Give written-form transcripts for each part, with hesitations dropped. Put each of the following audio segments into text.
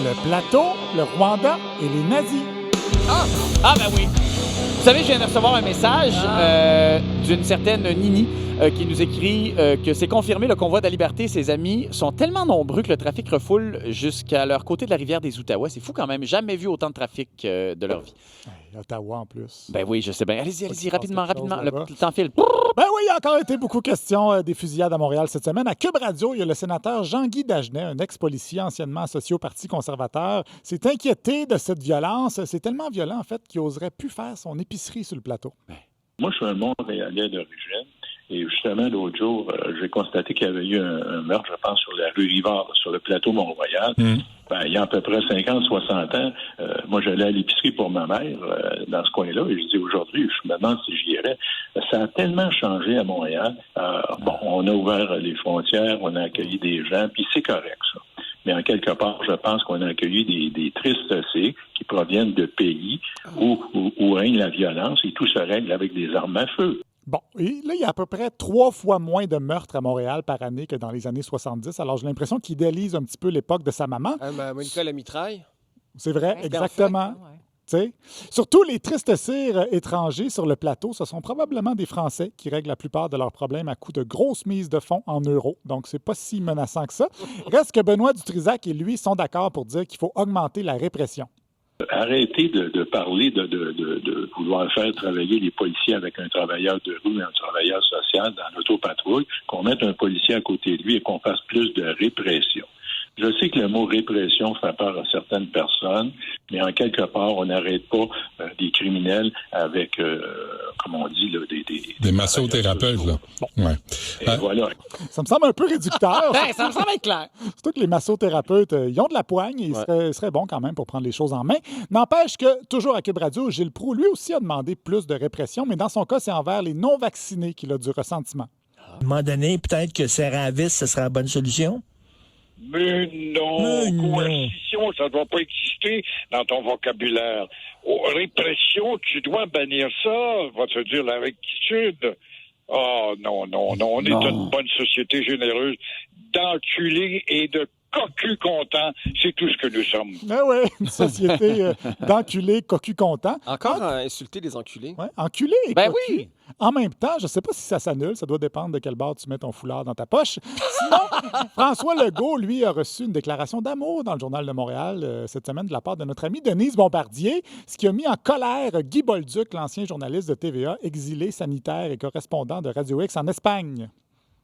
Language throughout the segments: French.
Le plateau, le Rwanda et les nazis. Ben oui. Vous savez, je viens de recevoir un message d'une certaine Nini qui nous écrit que c'est confirmé, le convoi de la liberté et ses amis sont tellement nombreux que le trafic refoule jusqu'à leur côté de la rivière des Outaouais. C'est fou quand même. Jamais vu autant de trafic de leur vie. Ottawa en plus. Ben oui, je sais bien. Allez-y, rapidement. Le temps file. Ben oui, il y a encore été beaucoup question des fusillades à Montréal cette semaine. À Cube Radio, il y a le sénateur Jean-Guy Dagenet, un ex-policier anciennement associé au Parti conservateur, s'est inquiété de cette violence. C'est tellement violent, en fait, qu'il oserait plus faire son épicerie sur le plateau. Moi, je suis un Montréalais d'origine. Et justement, l'autre jour, j'ai constaté qu'il y avait eu un meurtre, je pense, sur la rue Rivard, sur le plateau Mont-Royal. Il y a à peu près 50, 60 ans, moi, j'allais à l'épicerie pour ma mère dans ce coin-là. Et je dis aujourd'hui, je me demande si j'y irais. Ça a tellement changé à Montréal. On a ouvert les frontières, on a accueilli des gens, puis c'est correct, ça. Mais en quelque part, je pense qu'on a accueilli des tristessés qui proviennent de pays où règne la violence et tout se règle avec des armes à feu. Bon, et là, il y a à peu près 3 fois moins de meurtres à Montréal par année que dans les années 70. Alors, j'ai l'impression qu'il idéalise un petit peu l'époque de sa maman. Monica la mitraille. C'est vrai, exactement. T'sais. Surtout les tristes cires étrangers sur le plateau, ce sont probablement des Français qui règlent la plupart de leurs problèmes à coups de grosses mises de fonds en euros. Donc, c'est pas si menaçant que ça. Reste que Benoît Dutrisac et lui sont d'accord pour dire qu'il faut augmenter la répression. Arrêtez de parler de vouloir faire travailler les policiers avec un travailleur de rue et un travailleur social dans l'autopatrouille, qu'on mette un policier à côté de lui et qu'on fasse plus de répression. Je sais que le mot répression fait peur à certaines personnes, mais en quelque part, on n'arrête pas des criminels avec, comme on dit, là, des massothérapeutes, là. Ouais. Et voilà. Ça me semble un peu réducteur. Ça me semble être clair. Surtout que les massothérapeutes, ils ont de la poigne et ils seraient bons quand même pour prendre les choses en main. N'empêche que, toujours à Cube Radio, Gilles Proulx, lui aussi, a demandé plus de répression, mais dans son cas, c'est envers les non-vaccinés qu'il a du ressentiment. À un moment donné, peut-être que serrer à vis, ce serait la bonne solution? Mais non, coercition, ça ne doit pas exister dans ton vocabulaire. Répression, tu dois bannir ça, va te dire la rectitude. Oh non, on est une bonne société généreuse d'enculés et de cocus contents. C'est tout ce que nous sommes. Ah oui, une société d'enculés, cocus contents. Encore insulter les enculés. Ouais, enculés et Ben cocus. oui. En même temps, je ne sais pas si ça s'annule. Ça doit dépendre de quel bord tu mets ton foulard dans ta poche. Sinon, François Legault, lui, a reçu une déclaration d'amour dans le Journal de Montréal cette semaine de la part de notre amie Denise Bombardier, ce qui a mis en colère Guy Bolduc, l'ancien journaliste de TVA, exilé sanitaire et correspondant de Radio X en Espagne.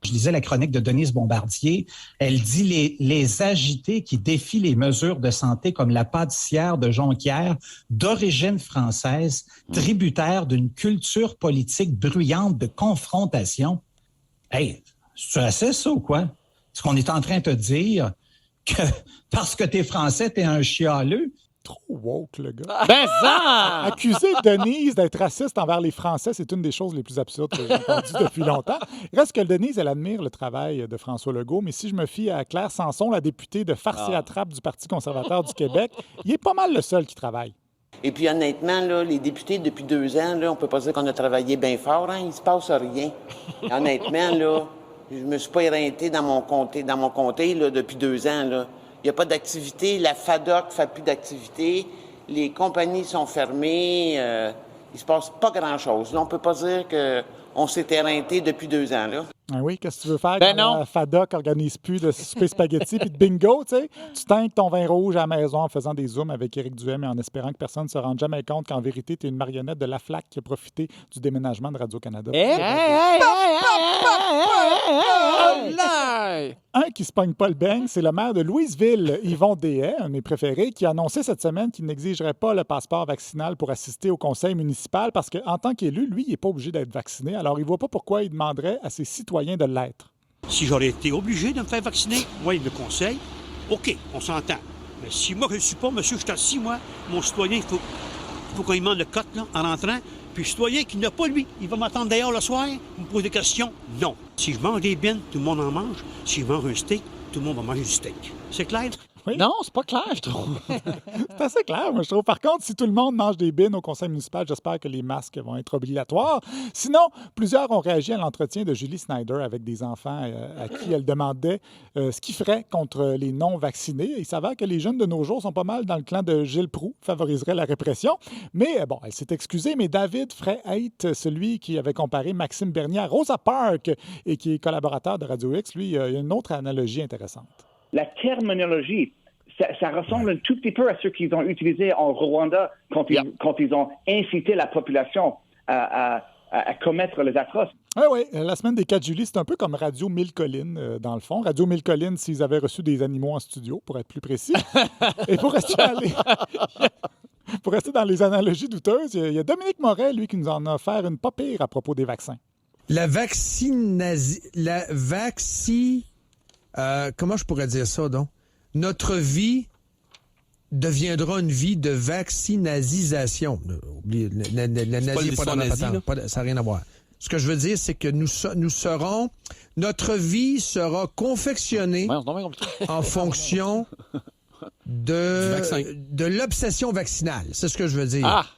Je lisais la chronique de Denise Bombardier. Elle dit les agités qui défient les mesures de santé comme la pâtissière de Jonquière, d'origine française, tributaire d'une culture politique bruyante de confrontation. Hey, c'est assez ça ou quoi? Est-ce qu'on est en train de te dire que parce que t'es français, t'es un chialeux? Trop woke, le gars. Ben ça! Accuser Denise d'être raciste envers les Français, c'est une des choses les plus absurdes que j'ai entendues depuis longtemps. Reste que Denise, elle admire le travail de François Legault, mais si je me fie à Claire Sanson, la députée de Farce et Attrape du Parti conservateur du Québec, il est pas mal le seul qui travaille. Et puis honnêtement, là, les députés, depuis 2 ans, là, on peut pas dire qu'on a travaillé bien fort, hein? Il se passe rien. Honnêtement, là, je me suis pas éreinté dans mon comté là, depuis 2 ans, là. Il n'y a pas d'activité. La FADOC ne fait plus d'activité. Les compagnies sont fermées. Il ne se passe pas grand-chose. Là, on ne peut pas dire qu'on s'est éreinté depuis 2 ans. Là. Ah oui, qu'est-ce que tu veux faire Ben quand non. la FADOC n'organise plus de souper spaghetti puis de bingo, tu sais? Tu teintes ton vin rouge à la maison en faisant des zooms avec Éric Duhem et en espérant que personne ne se rende jamais compte qu'en vérité, tu es une marionnette de Laflaque qui a profité du déménagement de Radio-Canada. Un qui se pogne pas le beigne, c'est le maire de Louisville, Yvon Dehaye, un de mes préférés, qui a annoncé cette semaine qu'il n'exigerait pas le passeport vaccinal pour assister au conseil municipal parce qu'en tant qu'élu, lui, il n'est pas obligé d'être vacciné. Alors, il ne voit pas pourquoi il demanderait à ses citoyens de l'être. Si j'aurais été obligé de me faire vacciner, moi, il me conseille, OK, on s'entend. Mais si moi, je ne suis pas, monsieur, je suis assis, moi, mon citoyen, il faut qu'on lui demande le cote là, en rentrant. Puis le citoyen qui n'a pas, lui, il va m'attendre d'ailleurs le soir, il me pose des questions. Non. Si je mange des bines, tout le monde en mange. Si je mange un steak, tout le monde va manger du steak. C'est clair? Oui. Non, c'est pas clair, je trouve. C'est assez clair, moi, je trouve. Par contre, si tout le monde mange des bines au conseil municipal, j'espère que les masques vont être obligatoires. Sinon, plusieurs ont réagi à l'entretien de Julie Snyder avec des enfants à qui elle demandait ce qu'ils feraient contre les non-vaccinés. Il s'avère que les jeunes de nos jours sont pas mal dans le clan de Gilles Proulx, favoriserait la répression. Mais bon, elle s'est excusée, mais David ferait être celui qui avait comparé Maxime Bernier à Rosa Parks et qui est collaborateur de Radio X. Lui, il y a une autre analogie intéressante. La terminologie, ça ressemble un tout petit peu à ce qu'ils ont utilisé en Rwanda quand ils ont incité la population à commettre les atroces. Oui, la semaine des 4 juillet, c'est un peu comme Radio Mille Collines, dans le fond. Radio Mille Collines, s'ils avaient reçu des animaux en studio, pour être plus précis. Et pour rester dans les analogies douteuses, il y a Dominique Moret, lui, qui nous en a offert une pas pire à propos des vaccins. Comment je pourrais dire ça, donc? Notre vie deviendra une vie de vaccinasisation. Oubliez, le nazi n'est pas dans la patente. Ça n'a rien à voir. Ce que je veux dire, c'est que notre vie sera confectionnée en fonction de l'obsession vaccinale. C'est ce que je veux dire.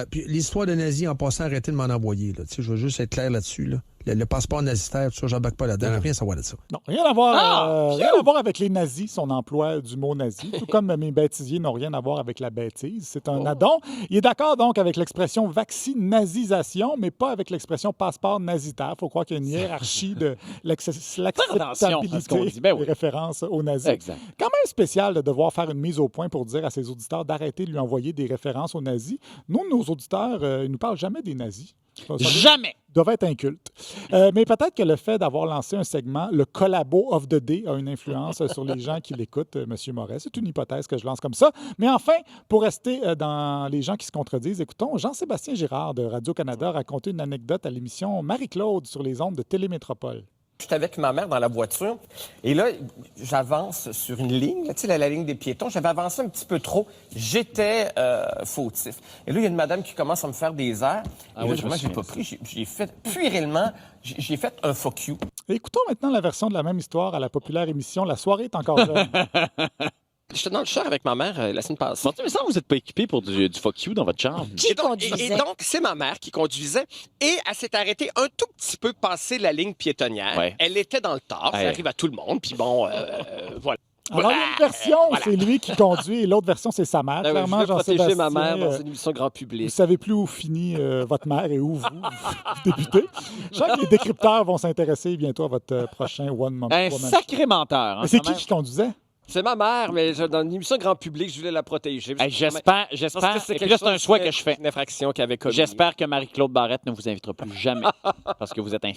Puis l'histoire de nazis, en passant, arrêtez de m'en envoyer. Là. Je veux juste être clair là-dessus. Là. Le passeport nazitaire, tout ça, j'embarque pas là-dedans. Rien à savoir de ça. Non, rien à voir avec les nazis, son emploi du mot nazi. Tout comme mes bêtisiers n'ont rien à voir avec la bêtise. C'est un addon. Il est d'accord donc avec l'expression vaccinasisation, mais pas avec l'expression passeport nazitaire. Il faut croire qu'il y a une hiérarchie de l'acceptabilité des références aux nazis. Exact. Quand même spécial de devoir faire une mise au point pour dire à ses auditeurs d'arrêter de lui envoyer des références aux nazis. Nous, nos auditeurs, ils nous parlent jamais des nazis. Jamais! Doit être inculte. Mais peut-être que le fait d'avoir lancé un segment, le collabo of the day, a une influence sur les gens qui l'écoutent, M. Moret. C'est une hypothèse que je lance comme ça. Mais enfin, pour rester dans les gens qui se contredisent, écoutons Jean-Sébastien Girard de Radio-Canada raconter une anecdote à l'émission Marie-Claude sur les ondes de Télémétropole. J'étais avec ma mère dans la voiture et là, j'avance sur une ligne, tu sais, la ligne des piétons. J'avais avancé un petit peu trop. J'étais fautif. Et là, il y a une madame qui commence à me faire des airs. Et là, j'ai pas pris. J'ai fait puérilement, j'ai fait un fuck you. Écoutons maintenant la version de la même histoire à la populaire émission La soirée est encore jeune. J'étais dans le char avec ma mère la semaine passée. Mais ça, vous n'êtes pas équipé pour du fuck you dans votre char. Et donc, c'est ma mère qui conduisait et elle s'est arrêtée un tout petit peu passé la ligne piétonnière. Ouais. Elle était dans le tort, ça arrive à tout le monde. Puis bon, voilà. Alors, une version, c'est lui qui conduit et l'autre version, c'est sa mère. Clairement, je veux protéger ma mère Jean-Sébastien, dans une émission grand public. Vous ne savez plus où finit votre mère et où vous débutez. Je sens que les décrypteurs vont s'intéresser bientôt à votre prochain One Month. Un sacré menteur. Mais c'est qui conduisait? C'est ma mère, mais dans une émission grand public, je voulais la protéger. J'espère. Et puis là, c'est un souhait que je fais. Une infraction qu'elle avait commise. J'espère que Marie-Claude Barrette ne vous invitera plus jamais parce que vous êtes un